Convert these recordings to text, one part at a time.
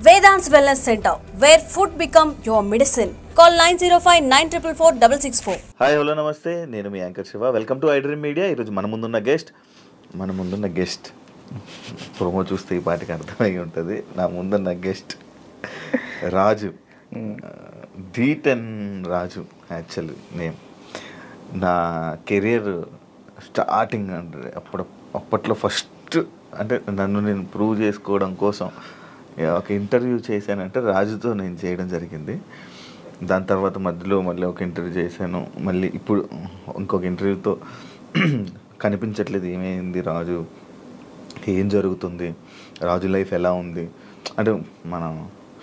Vedant's Wellness Center, where food become your medicine. Call 905-944-664. Hi hello నమస్తే, నేను మీ anchor Shiva. Welcome to iDream media. ఈరోజు మన ముందున్న గెస్ట్ ప్రోమో చూస్తే ఈ పాటికి అర్థమై ఉంటుంది. నా ముందున్న గెస్ట్ రాజు, D10 రాజు యాక్చువల్లీ నేమ్. నా కెరియర్ స్టార్టింగ్ అంటే అప్పట్లో ఫస్ట్ అంటే నన్ను నేను ప్రూవ్ చేసుకోవడం కోసం ఒక ఇంటర్వ్యూ చేశానంటే రాజుతో నేను చేయడం జరిగింది. దాని తర్వాత మధ్యలో మళ్ళీ ఒక ఇంటర్వ్యూ చేశాను. మళ్ళీ ఇప్పుడు ఇంకొక ఇంటర్వ్యూతో కనిపించట్లేదు, ఏమైంది రాజు, ఏం జరుగుతుంది, రాజు లైఫ్ ఎలా ఉంది అంటే మనం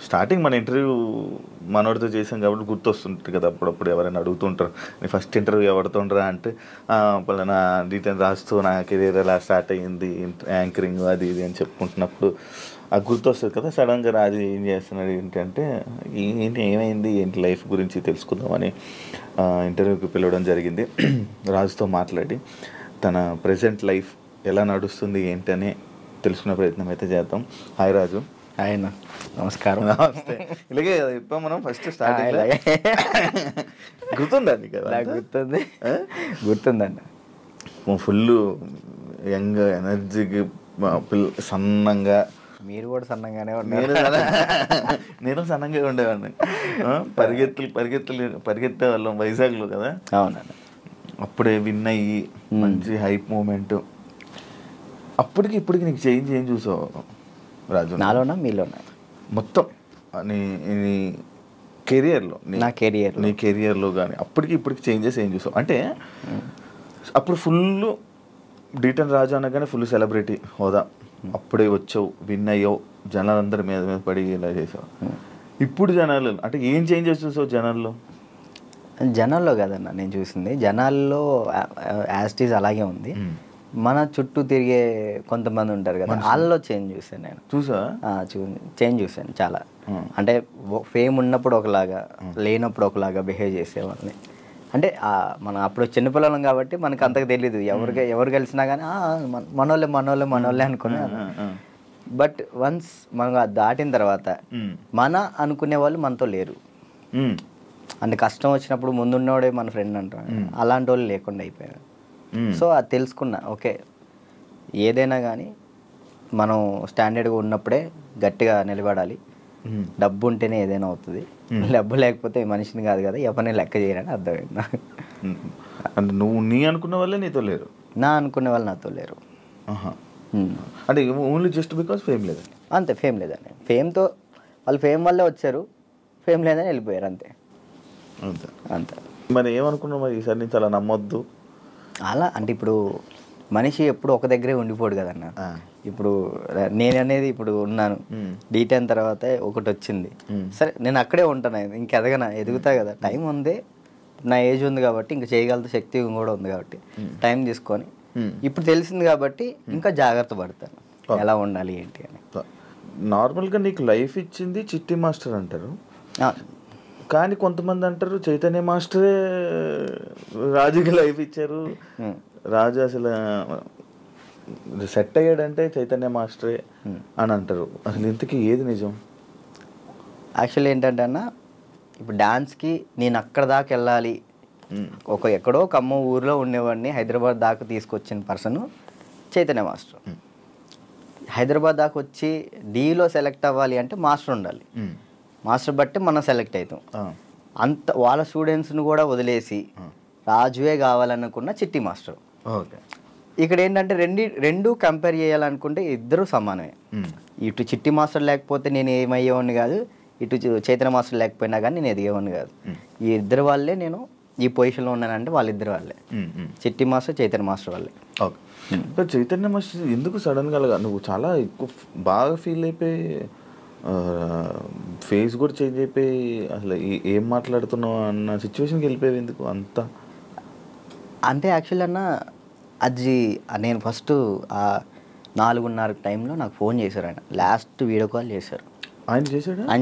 స్టార్టింగ్ మన ఇంటర్వ్యూ మనోడితో చేసాం కాబట్టి గుర్తొస్తుంటుంది కదా. అప్పుడప్పుడు ఎవరైనా అడుగుతుంటారు, నీ ఫస్ట్ ఇంటర్వ్యూ ఎవరితో ఉండరా అంటే పలానా D10 రాజుతో నా కెరీర్ ఎలా స్టార్ట్ అయ్యింది, యాంకరింగ్ అది ఇది అని చెప్పుకుంటున్నప్పుడు అది గుర్తొస్తుంది కదా. సడన్గా రాజు ఏం చేస్తున్నాడు ఏంటంటే ఏమైంది ఏంటి లైఫ్ గురించి తెలుసుకుందామని ఇంటర్వ్యూకి పిలవడం జరిగింది. రాజుతో మాట్లాడి తన ప్రజెంట్ లైఫ్ ఎలా నడుస్తుంది ఏంటని తెలుసుకునే ప్రయత్నం అయితే చేద్దాం. హాయ్ రాజు. ఆయన నమస్కారం. నమస్తే. ఇలాగే చెప్పాం మనం ఫస్ట్ స్టార్టింగ్. గుర్తుందండి కదా? గుర్తుందండి. ఫుల్ యంగ్ ఎనర్జీకి సన్నంగా. మీరు కూడా సన్నంగానే నేను సన్నంగా ఉండేవాడిని. పరిగెత్తే వాళ్ళం వైజాగ్లో కదా. అవునండి. అప్పుడే విన్ అయ్యి మంచి హైప్ మూమెంట్. అప్పటికి ఇప్పటికి నీకు చేంజ్ ఏం చూసావు రాజు? నాలోనా మీలోనా? మొత్తం నీ కెరియర్లో, నీ కెరియర్లో కానీ అప్పటికి ఇప్పటికి చేంజెస్ ఏం చూసావు? అంటే అప్పుడు ఫుల్ D10 రాజు అనగానే ఫుల్ సెలబ్రిటీ హోదా, అప్పుడే వచ్చావు, విన్ అయ్యావు, జనాలందరి మీద పడి ఇలా చేసావు. ఇప్పుడు జనాలు అంటే ఏం చేంజెస్ చూసావు జనాల్లో కదన్నా నేను చూసింది, జనాల్లో యాస్టీస్ అలాగే ఉంది. మన చుట్టూ తిరిగే కొంతమంది ఉంటారు కదా, వాళ్ళలో చేంజ్ చూసాను నేను. చేంజ్ చూసాను చాలా. అంటే ఫేమ్ ఉన్నప్పుడు ఒకలాగా, లేనప్పుడు ఒకలాగా బిహేవ్ చేసేవాళ్ళని. అంటే మనం అప్పుడు చిన్నపిల్లలం కాబట్టి మనకు అంతకు తెలీదు, ఎవరు కలిసినా కానీ మనోళ్ళే అనుకునే. బట్ వన్స్ మనం దాటిన తర్వాత మన అనుకునే వాళ్ళు మనతో లేరు. అంటే కష్టం వచ్చినప్పుడు ముందున్నోడే మన ఫ్రెండ్ అంటారు, అలాంటి వాళ్ళు లేకుండా అయిపోయారు. సో అది తెలుసుకున్నా, ఓకే ఏదైనా కానీ మనం స్టాండర్డ్గా ఉన్నప్పుడే గట్టిగా నిలబడాలి. డబ్బు ఉంటేనే ఏదైనా అవుతుంది, డబ్బు లేకపోతే మనిషిని కాదు కదా, ఎవరిని లెక్క చేయరని అర్థమైంది. అంటే నీ అనుకున్న వాళ్ళే నీతో లేరు? నా అనుకునే వాళ్ళు నాతో లేరు. అంటే ఓన్లీ జస్ట్ బికాస్ ఫేమ్ లేదు? అంతే, ఫేమ్ లేదని. ఫేమ్తో వాళ్ళు ఫేమ్ వల్లే వచ్చారు, ఫేమ్ లేదని వెళ్ళిపోయారు, అంతే అంతే. మరి ఏమనుకున్నావు మరి ఈసారి నుంచి అలా నమ్మొద్దు అలా? అంటే ఇప్పుడు మనిషి ఎప్పుడు ఒక దగ్గరే ఉండిపోడు కదన్న. ఇప్పుడు నేను అనేది ఇప్పుడు ఉన్నాను, D10 తర్వాత ఒకటి వచ్చింది, సరే నేను అక్కడే ఉంటాను, ఇంక ఎదుగుతా కదా, టైం ఉంది, నా ఏజ్ ఉంది కాబట్టి ఇంకా చేయగలిగే శక్తి కూడా ఉంది కాబట్టి టైం తీసుకొని ఇప్పుడు తెలిసింది కాబట్టి ఇంకా జాగ్రత్త పడతాను ఎలా ఉండాలి ఏంటి అని. నార్మల్గా నీకు లైఫ్ ఇచ్చింది చిట్టి మాస్టర్ అంటారు, కానీ కొంతమంది అంటారు చైతన్య మాస్టరే రాజుకి లైఫ్ ఇచ్చారు, రాజు అసలు సెట్ అయ్యాడంటే చైతన్య మాస్టరే అని అంటారు. అసలు ఇంతకీ ఏది నిజం? యాక్చువల్లీ ఏంటంటే అన్న, ఇప్పుడు డాన్స్కి నేను అక్కడ దాకా వెళ్ళాలి, ఎక్కడో ఖమ్మం ఊరిలో ఉండేవాడిని హైదరాబాద్ దాకా తీసుకొచ్చిన పర్సన్ చైతన్య మాస్టర్. హైదరాబాద్ దాకా వచ్చి డీలో సెలెక్ట్ అవ్వాలి అంటే మాస్టర్ ఉండాలి, మాస్టర్ బట్టి మనం సెలెక్ట్ అవుతాం. అంత వాళ్ళ స్టూడెంట్స్ని కూడా వదిలేసి రాజువే కావాలనుకున్న చిట్టి మాస్టర్. ఓకే, ఇక్కడ ఏంటంటే రెండు కంపేర్ చేయాలనుకుంటే ఇద్దరు సమానమే. ఇటు చిట్టి మాస్టర్ లేకపోతే నేను ఏమయ్యేవాడిని కాదు, ఇటు చైతన్య మాస్టర్ లేకపోయినా కానీ నేను ఎదిగేవాడిని కాదు. ఈ ఇద్దరు వాళ్ళే నేను ఈ పొజిషన్లో ఉన్నానంటే వాళ్ళిద్దరు వాళ్ళే, చిట్టి మాస్టర్ చైతన్య మాస్టర్ వాళ్ళే. ఓకే, చైతన్య మాస్టర్ ఎందుకు సడన్గా నువ్వు చాలా ఎక్కువ బాగా ఫీల్ అయిపోయి ఫేస్ కూడా చేంజ్ అయిపోయి అసలు ఏం మాట్లాడుతున్నావు అన్న సిచ్యువేషన్కి వెళ్ళిపోయావు ఎందుకు అంతా? అంటే యాక్చువల్లీ అన్న, అది నేను ఫస్ట్ 4:30 టైంలో నాకు ఫోన్ చేశారు ఆయన, లాస్ట్ వీడియో కాల్ చేశారు. ఆయన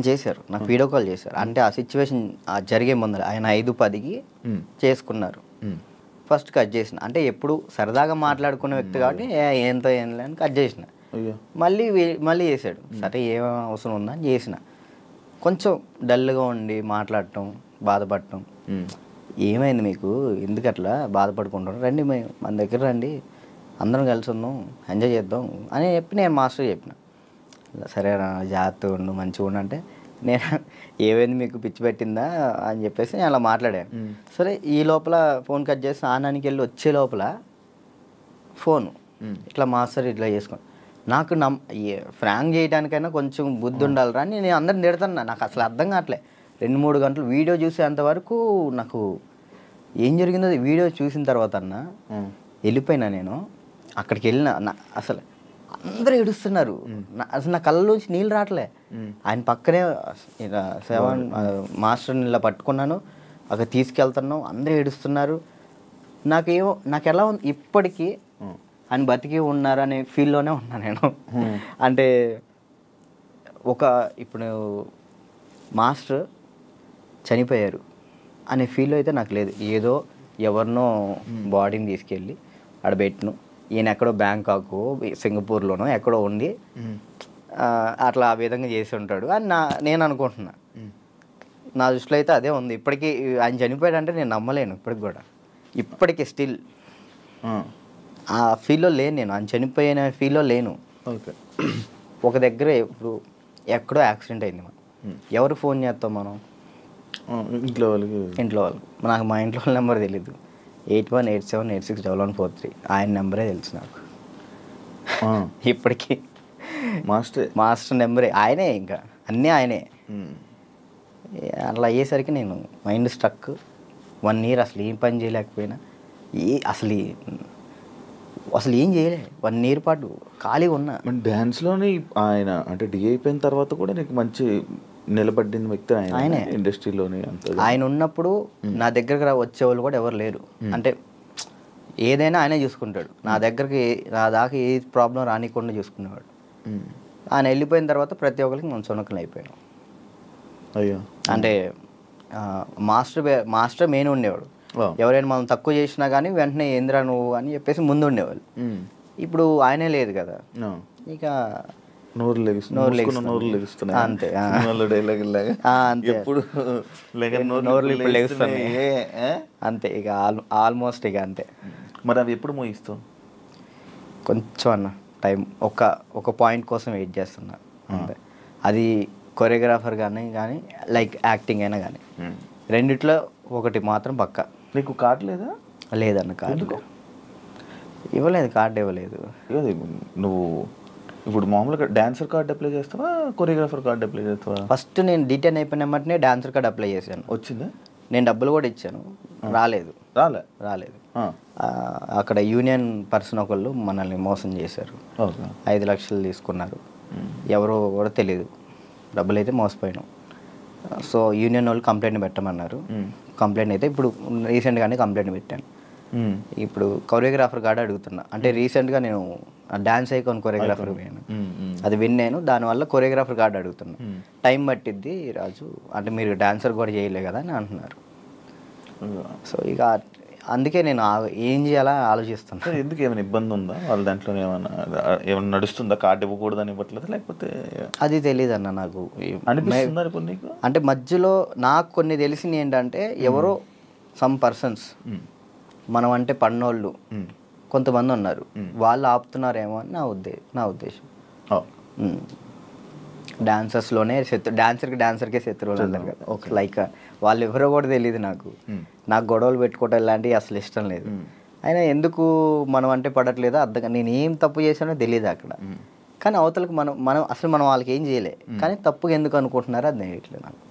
చేశారు నాకు వీడియో కాల్ చేశారు. అంటే ఆ సిచ్యువేషన్ జరిగే ముందర ఆయన 5:10కి చేసుకున్నారు. ఫస్ట్ కట్ చేసిన, అంటే ఎప్పుడు సరదాగా మాట్లాడుకునే వ్యక్తి కాబట్టి ఏంతో ఏం లేని కట్ చేసిన. మళ్ళీ చేశాడు. సరే ఏం అవసరం ఉందా అని చేసిన. కొంచెం డల్గా ఉండి మాట్లాడటం, బాధపడటం. ఏమైంది మీకు, ఎందుకు అట్లా బాధపడుకుంటాం, రండి మన దగ్గర రండి, అందరం కలిసి ఉందాం, ఎంజాయ్ చేద్దాం అని చెప్పి నేను మాస్టర్ చెప్పిన. సరే జాగ్రత్తగా ఉండు, మంచిగా ఉండు అంటే, నేను ఏమైంది మీకు పిచ్చి పెట్టిందా అని చెప్పేసి నేను అలా మాట్లాడాను. సరే ఈ లోపల ఫోన్ కట్ చేసి ఆనానికి వెళ్ళి వచ్చే లోపల ఫోను ఇట్లా మాస్టర్ ఇట్లా చేసుకోండి. నాకు ఫ్రాంక్ చేయడానికైనా కొంచెం బుద్ధి ఉండాలిరా అని నేను అందరిని తిడతాను. నాకు అసలు అర్థం కావట్లే. 2-3 గంటలు వీడియో చూసేంతవరకు నాకు ఏం జరిగిందో వీడియో చూసిన తర్వాత అన్న వెళ్ళిపోయినా. నేను అక్కడికి వెళ్ళిన, అసలు అందరూ ఏడుస్తున్నారు. అసలు నా కళ్ళలోంచి నీళ్ళు రావట్లే. ఆయన పక్కనే మాస్టర్ని ఇలా పట్టుకున్నాను, అక్కడ తీసుకెళ్తున్నాం, అందరూ ఏడుస్తున్నారు. నాకు ఎలా ఉంది ఇప్పటికీ ఆయన బతికి ఉన్నారనే ఫీల్లోనే ఉన్నా నేను. అంటే ఇప్పుడు మాస్టర్ చనిపోయారు అనే ఫీల్ అయితే నాకు లేదు. ఏదో ఎవరినో బాడీని తీసుకెళ్ళి ఆడ పెట్టిను, ఈయన ఎక్కడో బ్యాంకాక్ సింగపూర్లోనో ఎక్కడో ఉండి అట్లా ఆ విధంగా చేసి ఉంటాడు అని నేను అనుకుంటున్నా. నా దృష్టిలో అయితే అదే ఉంది. ఇప్పటికీ ఆయన చనిపోయాడంటే నేను నమ్మలేను. ఇప్పటికీ స్టిల్ ఆ ఫీల్లో లేను నేను. ఆయన చనిపోయిన ఫీల్లో లేను. ఒక దగ్గర ఇప్పుడు ఎక్కడో యాక్సిడెంట్ అయింది, ఎవరు ఫోన్ చేస్తాం మనం? ఇంట్లో వాళ్ళు. నాకు మా ఇంట్లో వాళ్ళ నెంబర్ తెలీదు. 8187861143 ఆయన నెంబరే తెలుసు నాకు ఇప్పటికీ. మాస్టర్ నెంబరే ఆయనే, ఇంకా అన్నీ ఆయనే. అట్లా అయ్యేసరికి నేను మైండ్ స్ట్రక్. 1 year అసలు ఏం పని చేయలేకపోయినా, అసలు ఏం చేయలే. 1 year పాటు ఖాళీగా ఉన్నా. డ్యాన్స్లోనే ఆయన అంటే డి అయిపోయిన తర్వాత కూడా నీకు మంచి నిలబడిన వ్యక్తి ఆయనే ఇండస్ట్రీలోనే. ఆయన ఉన్నప్పుడు నా దగ్గరకు వచ్చేవాళ్ళు కూడా ఎవరు లేరు. అంటే ఏదైనా ఆయనే చూసుకుంటాడు. నా దాకా ఏ ప్రాబ్లం రానికుండా చూసుకునేవాడు. ఆయన వెళ్ళిపోయిన తర్వాత ప్రతి ఒక్కరికి మనం సునకలు అయిపోయాం. అయ్యో, అంటే మాస్టర్ మెయిన్ ఉండేవాడు. ఎవరైనా మనం తక్కువ చేసినా కానీ వెంటనే ఏంద్రా నువ్వు అని చెప్పేసి ముందు ఉండేవాళ్ళు. ఇప్పుడు ఆయనే లేదు కదా, ఇక నోరు లెగుస్తున్నాయి అంతే. అంతే ఇక ఆల్మోస్ట్ ఇక అంతే. మరి అవి ఎప్పుడు మోయిస్తావు? కొంచెం అన్న టైం, ఒక పాయింట్ కోసం వెయిట్ చేస్తున్నా అంతే. అది కొరియోగ్రాఫర్ కానీ లైక్ యాక్టింగ్ అయినా కానీ రెండిట్లో ఒకటి మాత్రం పక్కా. నీకు కార్డు లేదా? లేదన్న, కార్డు ఇవ్వలేదు. కార్డు ఇవ్వలేదు. నువ్వు ఇప్పుడు మామూలుగా డాన్సర్ కార్డు అప్లై చేస్తావా, కొరియోగ్రాఫర్ కార్డు అప్లై చేస్తావా? ఫస్ట్ నేను డీటెయిన్ అయిపోయిన వెంటనే డాన్సర్ కార్డు అప్లై చేశాను. వచ్చిందా? నేను డబ్బులు కూడా ఇచ్చాను, రాలేదు. అక్కడ యూనియన్ పర్సన్ ఒకళ్ళు మనల్ని మోసం చేశారు. 5 లక్షలు తీసుకున్నారు. ఎవరో కూడా తెలియదు. డబ్బులు అయితే మోసపోయినాం. సో యూనియన్ వాళ్ళు కంప్లైంట్ పెట్టమన్నారు. కంప్లైంట్ అయితే ఇప్పుడు రీసెంట్గానే కంప్లైంట్ పెట్టాను. ఇప్పుడు కొరియోగ్రాఫర్ కార్డు అడుగుతున్నా. అంటే రీసెంట్గా నేను డాన్స్ ఐకాన్ కొరియోగ్రాఫర్ పోయాను, అది విన్నాను. దానివల్ల కొరియోగ్రాఫర్ కార్డు అడుగుతున్నా. టైం పట్టిద్ది రాజు అంటే, మీరు డాన్సర్ కూడా చేయలే కదా అని అంటున్నారు. సో ఇక అందుకే నేను ఏం చేయాలా ఆలోచిస్తాను. ఎందుకు ఏమైనా ఇబ్బంది ఉందా వాళ్ళ దాంట్లో? ఏమైనా నడుస్తుందా? కార్డు ఇవ్వకూడదని ఇవ్వట్లేదు లేకపోతే? అది తెలియదు అన్న, నాకు అనిపిస్తుంది. అంటే మధ్యలో నాకు కొన్ని తెలిసింది ఏంటంటే, ఎవరో సమ్ పర్సన్స్ మనం అంటే పన్నోళ్ళు కొంతమంది ఉన్నారు, వాళ్ళు ఆపుతున్నారేమో అని నా ఉద్దేశం. డాన్సర్స్లోనే డాన్సర్కే శత్రువులు అన్నారు కదా, లైక్ వాళ్ళు ఎవరో కూడా తెలియదు నాకు. గొడవలు పెట్టుకోవటం ఇలాంటివి అసలు ఇష్టం లేదు. అయినా ఎందుకు మనం అంటే పడట్లేదో అర్థం. నేను ఏం తప్పు చేశానో తెలియదు అక్కడ. కానీ అవతలకు మనం అసలు వాళ్ళకి ఏం చేయలే, కానీ తప్పుగా ఎందుకు అనుకుంటున్నారో అది తెలియట్లేదు నాకు.